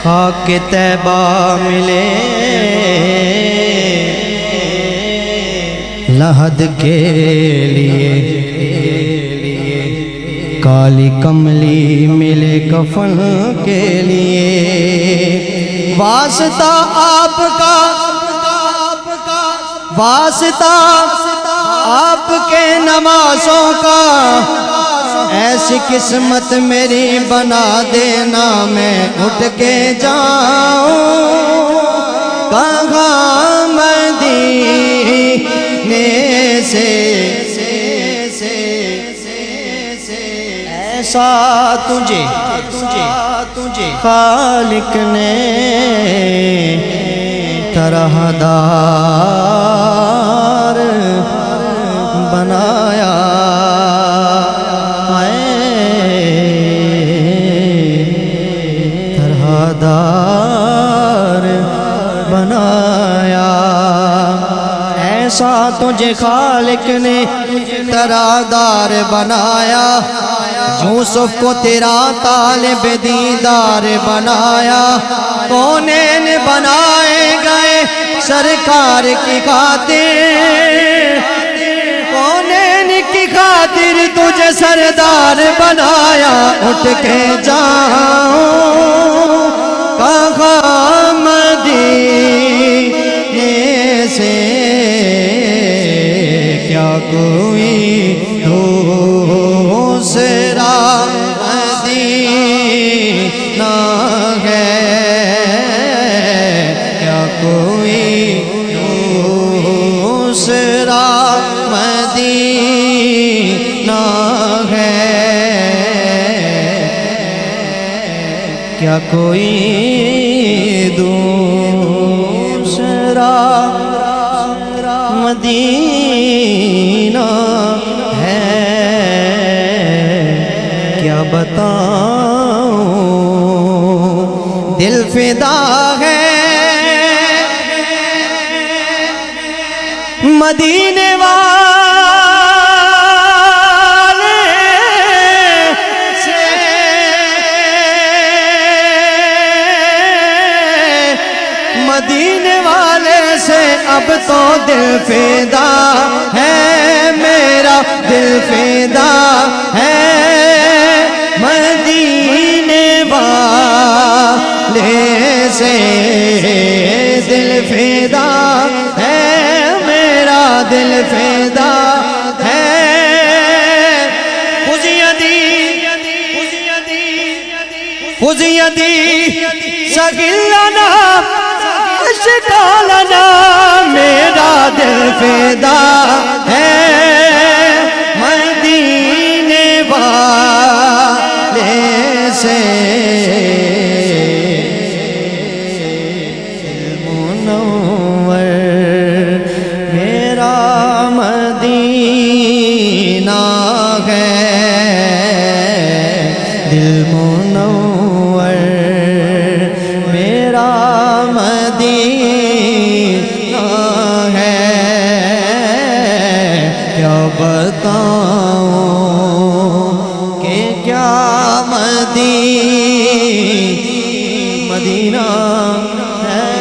خاک طیبہ ملے لحد کے لیے، کالی کملی ملے کفن کے لیے، واسطہ آپ کا، واسطہ آپ کے نمازوں کا، ایسی قسمت میری بنا دینا میں اٹھ کے جاؤں کہاں مدینے سے، ایسا تجھے خالق نے طرح دار بنایا، طرح دار بنایا، ایسا تجھے خالق نے طرح دار بنایا، یوسف کو تیرا طالب دیدار بنایا، کونین بنائے گئے سرکار کی خاطر، کونین کی خاطر تجھے سردار بنایا، اٹھ کے جاؤں کہاں مدینے سے، کیا کوئی دوسرا مدینہ ہے، کیا کوئی دوسرا مدینہ ہے، کیا کوئی دوسرا مدینہ ہے، کیا بتاؤں دل فدا ہے مدینے والے سے، مدینے والے سے اب تو دل فدا ہے، میرا دل فدا ہے، مدینے والے سے دل فدا ہے، میرا دل فدا ہے، خذ یدی سگل لنا اشکا لنا، میرا دل فدا ہے، مدینے والے سے، منور میرا مدینہ ہے، دل منور میرا مدینہ ہے، کیا بتاؤں کہ کیا مدینہ ہے،